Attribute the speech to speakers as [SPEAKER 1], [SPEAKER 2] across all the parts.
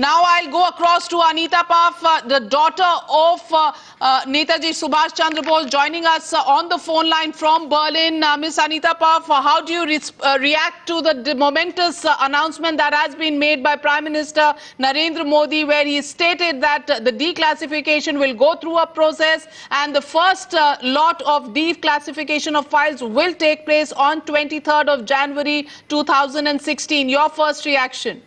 [SPEAKER 1] Now I'll go across to Anita Bose, the daughter of Netaji Subhas Chandra Bose, joining us on the phone line from Berlin. Ms. Anita Bose, how do you react to the momentous announcement that has been made by Prime Minister Narendra Modi, where he stated that the declassification will go through a process and the first lot of declassification of files will take place on 23rd of January 2016. Your first reaction?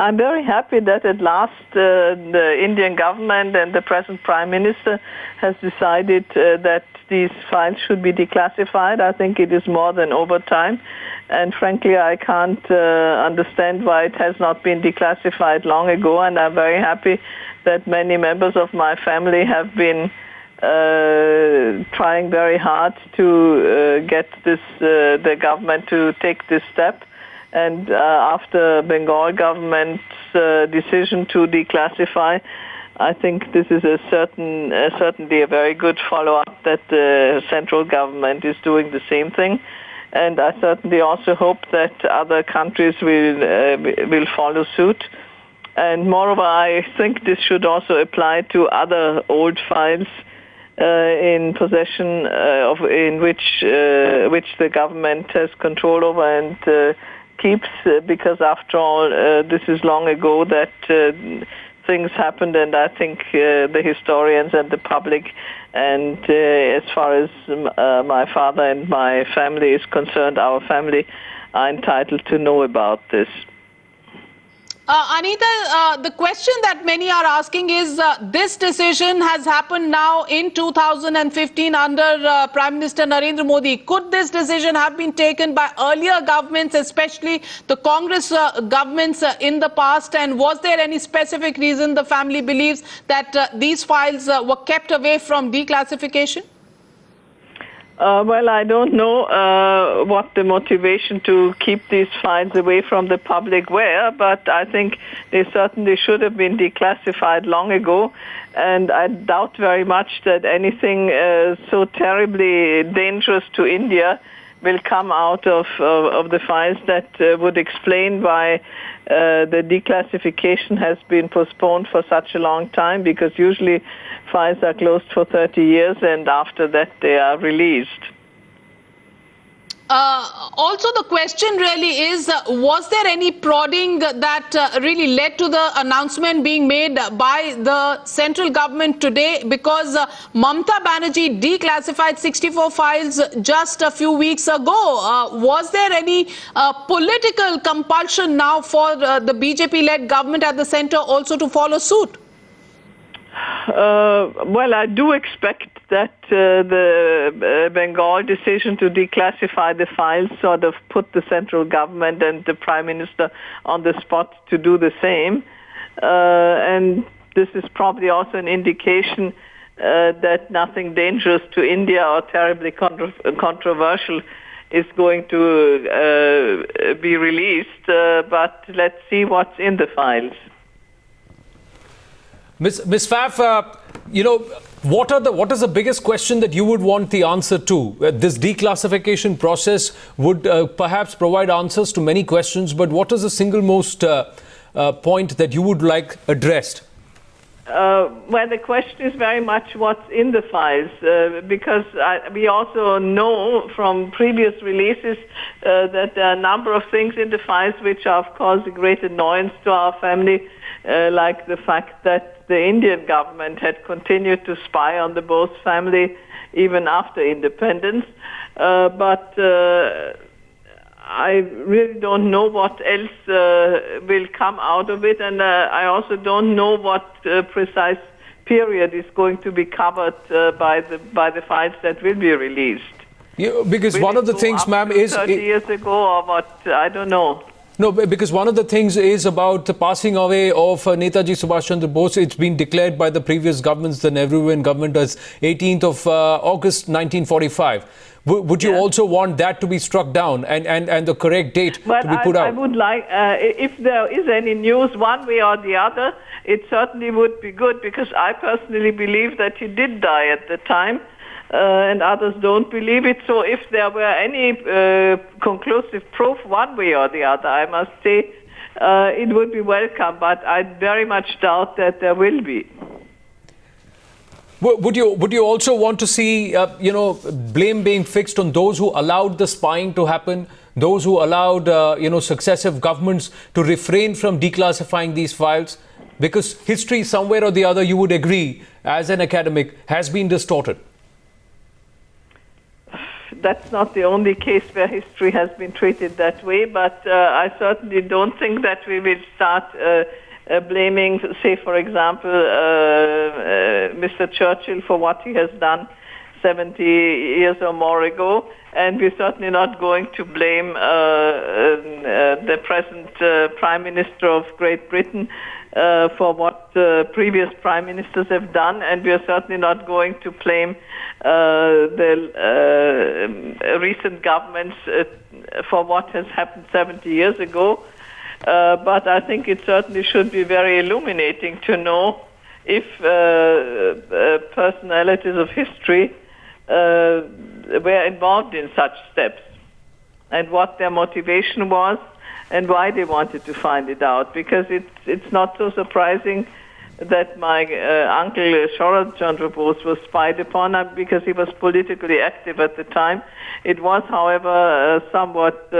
[SPEAKER 2] I'm very happy that at last the Indian government and the present Prime Minister has decided that these files should be declassified. I think it is more than over time. And frankly, I can't understand why it has not been declassified long ago. And I'm very happy that many members of my family have been trying very hard to get the government to take this step. And after Bengal government's decision to declassify, I think this is certainly a very good follow-up that the central government is doing the same thing. And I certainly also hope that other countries will follow suit. And moreover, I think this should also apply to other old files in possession in which the government has control over and keeps, because after all, this is long ago that things happened, and I think the historians and the public, and as far as my father and my family is concerned, our family are entitled to know about this.
[SPEAKER 1] Anita, the question that many are asking is this decision has happened now in 2015 under Prime Minister Narendra Modi. Could this decision have been taken by earlier governments, especially the Congress governments in the past? And was there any specific reason the family believes that these files were kept away from declassification?
[SPEAKER 2] Well, I don't know what the motivation to keep these files away from the public were, but I think they certainly should have been declassified long ago. And I doubt very much that anything so terribly dangerous to India will come out of the files that would explain why the declassification has been postponed for such a long time, because usually files are closed for 30 years and after that they are released.
[SPEAKER 1] Also, the question really is, was there any prodding that really led to the announcement being made by the central government today? Because Mamata Banerjee declassified 64 files just a few weeks ago. Was there any political compulsion now for the BJP-led government at the center also to follow suit?
[SPEAKER 2] Well, I do expect that the Bengal decision to declassify the files sort of put the central government and the Prime Minister on the spot to do the same. And this is probably also an indication that nothing dangerous to India or terribly controversial is going to be released. But let's see what's in the files.
[SPEAKER 3] Ms. Pfaff, what is the biggest question that you would want the answer to? This declassification process would perhaps provide answers to many questions, but what is the single most point that you would like addressed?
[SPEAKER 2] Well, the question is very much what's in the files, because we also know from previous releases that there are a number of things in the files which are, of course, a great annoyance to our family, like the fact that the Indian government had continued to spy on the Bose family even after independence. But I really don't know what else will come out of it, and I also don't know what precise period is going to be covered by the files that will be released.
[SPEAKER 3] Yeah, because one of the things, ma'am, is
[SPEAKER 2] 30 years ago or what? I don't know.
[SPEAKER 3] No, because one of the things is about the passing away of Netaji Subhas Chandra Bose. It's been declared by the previous governments, the Nehruvian government, as 18th of August 1945. Would you also want that to be struck down and the correct date to be put out?
[SPEAKER 2] I would like, if there is any news one way or the other, it certainly would be good, because I personally believe that he did die at the time. And others don't believe it. So if there were any conclusive proof one way or the other, I must say it would be welcome, but I very much doubt that there will be.
[SPEAKER 3] Would you also want to see blame being fixed on those who allowed the spying to happen, those who allowed successive governments to refrain from declassifying these files? Because history, somewhere or the other, you would agree, as an academic, has been distorted.
[SPEAKER 2] That's not the only case where history has been treated that way, but I certainly don't think that we will start blaming, say, for example, Mr. Churchill for what he has done 70 years or more ago, and we're certainly not going to blame the present Prime Minister of Great Britain for what previous Prime Ministers have done, and we are certainly not going to blame the recent governments for what has happened 70 years ago. But I think it certainly should be very illuminating to know if personalities of history were involved in such steps and what their motivation was and why they wanted to find it out. Because it's not so surprising that my uncle Subhas Chandra Bose was spied upon because he was politically active at the time. It was, however, somewhat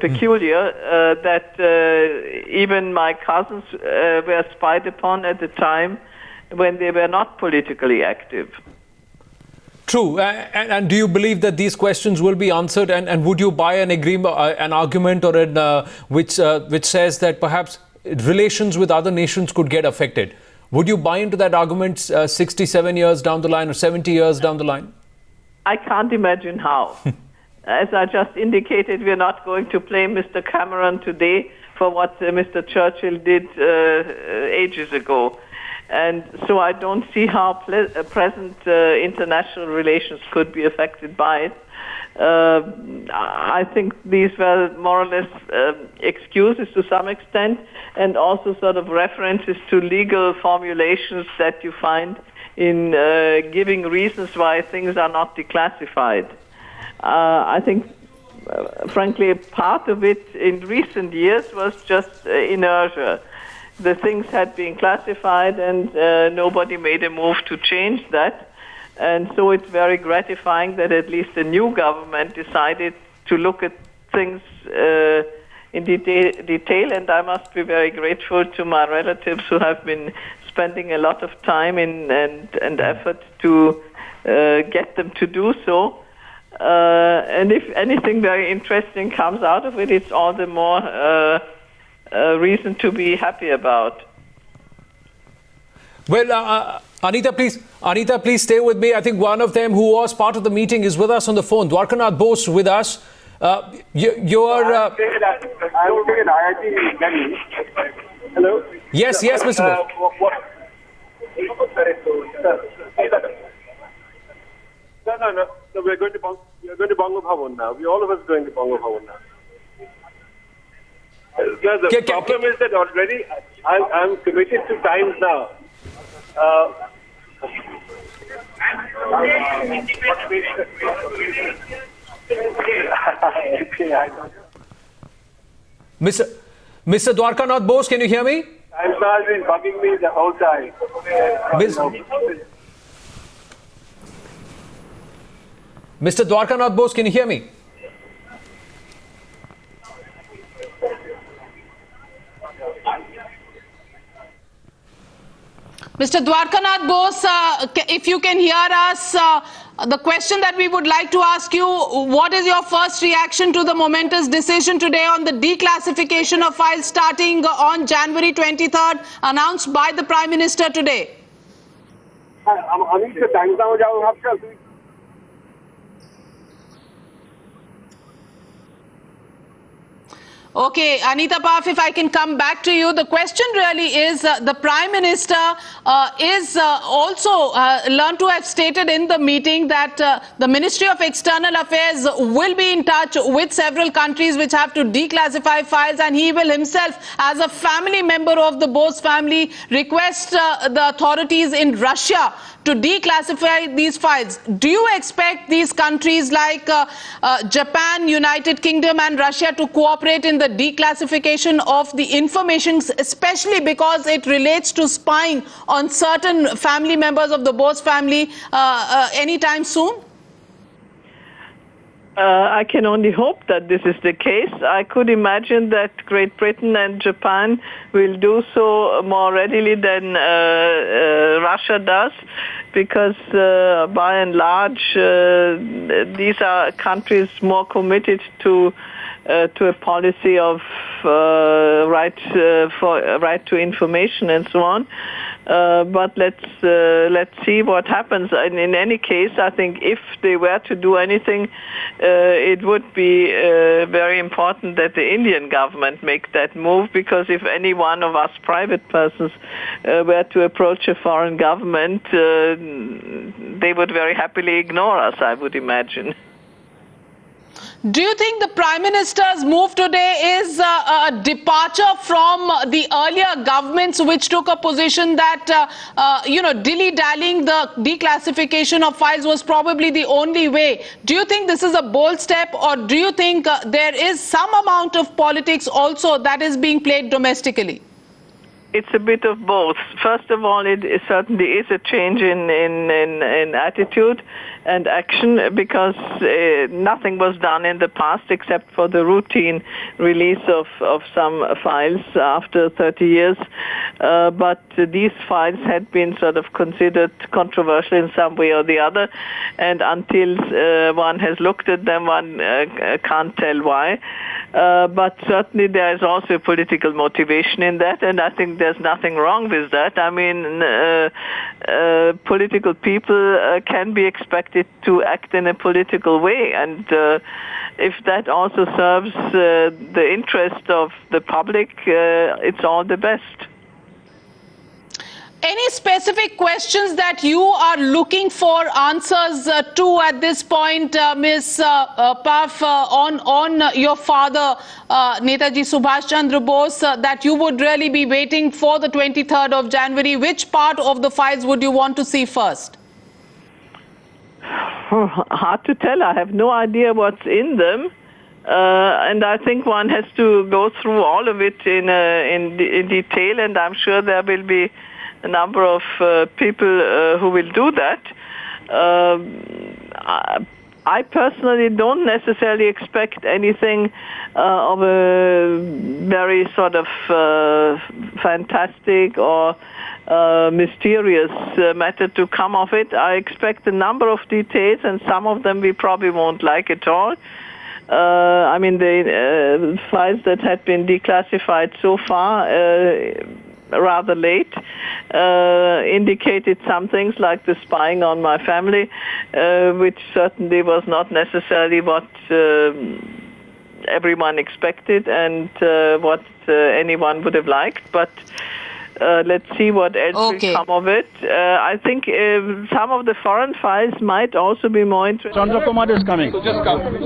[SPEAKER 2] peculiar that even my cousins were spied upon at the time when they were not politically active.
[SPEAKER 3] True. And do you believe that these questions will be answered? And would you buy an agreement, an argument, or which says that perhaps relations with other nations could get affected? Would you buy into that argument 67 years down the line or 70 years down the line?
[SPEAKER 2] I can't imagine how. As I just indicated, we are not going to blame Mr. Cameron today for what Mr. Churchill did ages ago. And so I don't see how present international relations could be affected by it. I think these were more or less excuses to some extent, and also sort of references to legal formulations that you find in giving reasons why things are not declassified. I think, frankly, part of it in recent years was just inertia. The things had been classified and nobody made a move to change that. And so it's very gratifying that at least the new government decided to look at things in detail. And I must be very grateful to my relatives who have been spending a lot of time and effort to get them to do so. And if anything very interesting comes out of it, it's all the more reason to be happy about.
[SPEAKER 3] Well, Anita, please stay with me. I think one of them who was part of the meeting is with us on the phone. Dwarkanath Bose with us. You're...
[SPEAKER 4] I'm staying IIT Delhi. Hello?
[SPEAKER 3] Yes, Mr. Bose.
[SPEAKER 4] No, we're going to Bongo Bhavan now. All of us going to Bongo Bhavan now. The problem is that already I'm committed to times now.
[SPEAKER 3] Mr. Dwarkanath Bose, can you hear me?
[SPEAKER 4] Times now has been bugging me the whole time.
[SPEAKER 3] Mr. Dwarkanath Bose, can you hear me?
[SPEAKER 1] Mr. Dwarkanath Bose, if you can hear us, the question that we would like to ask you, what is your first reaction to the momentous decision today on the declassification of files starting on January 23rd, announced by the Prime Minister today? Okay, Anita Bose, if I can come back to you, the question really is the Prime Minister is also learned to have stated in the meeting that the Ministry of External Affairs will be in touch with several countries which have to declassify files, and he will himself, as a family member of the Bose family, request the authorities in Russia to declassify these files. Do you expect these countries like Japan, United Kingdom and Russia to cooperate in the declassification of the information, especially because it relates to spying on certain family members of the Bose family anytime soon?
[SPEAKER 2] I can only hope that this is the case. I could imagine that Great Britain and Japan will do so more readily than Russia does, because by and large these are countries more committed to a policy of right to information and so on. But let's see what happens. And in any case, I think if they were to do anything, it would be very important that the Indian government make that move, because if any one of us private persons were to approach a foreign government, they would very happily ignore us, I would imagine.
[SPEAKER 1] Do you think the Prime Minister's move today is a departure from the earlier governments which took a position that, dilly-dallying the declassification of files was probably the only way? Do you think this is a bold step, or do you think there is some amount of politics also that is being played domestically?
[SPEAKER 2] It's a bit of both. First of all, it certainly is a change in attitude and action, because nothing was done in the past except for the routine release of some files after 30 years. But these files had been sort of considered controversial in some way or the other, and until one has looked at them, one can't tell why. But certainly there is also a political motivation in that, and I think there's nothing wrong with that. I mean, political people can be expected to act in a political way, and if that also serves the interest of the public, it's all the best.
[SPEAKER 1] Any specific questions that you are looking for answers to at this point, Ms. Paf, on your father, Netaji Subhas Chandra Bose, that you would really be waiting for the 23rd of January? Which part of the files would you want to see first?
[SPEAKER 2] Hard to tell. I have no idea what's in them. And I think one has to go through all of it in detail, and I'm sure there will be a number of people who will do that. I personally don't necessarily expect anything of a very sort of fantastic or mysterious matter to come of it. I expect a number of details, and some of them we probably won't like at all. I mean, the files that had been declassified so far rather late indicated some things like the spying on my family, which certainly was not necessarily what everyone expected and what anyone would have liked. But let's see what else will come of it. I think some of the foreign files might also be more interesting.
[SPEAKER 5] Chandra Kumar is coming. Just come.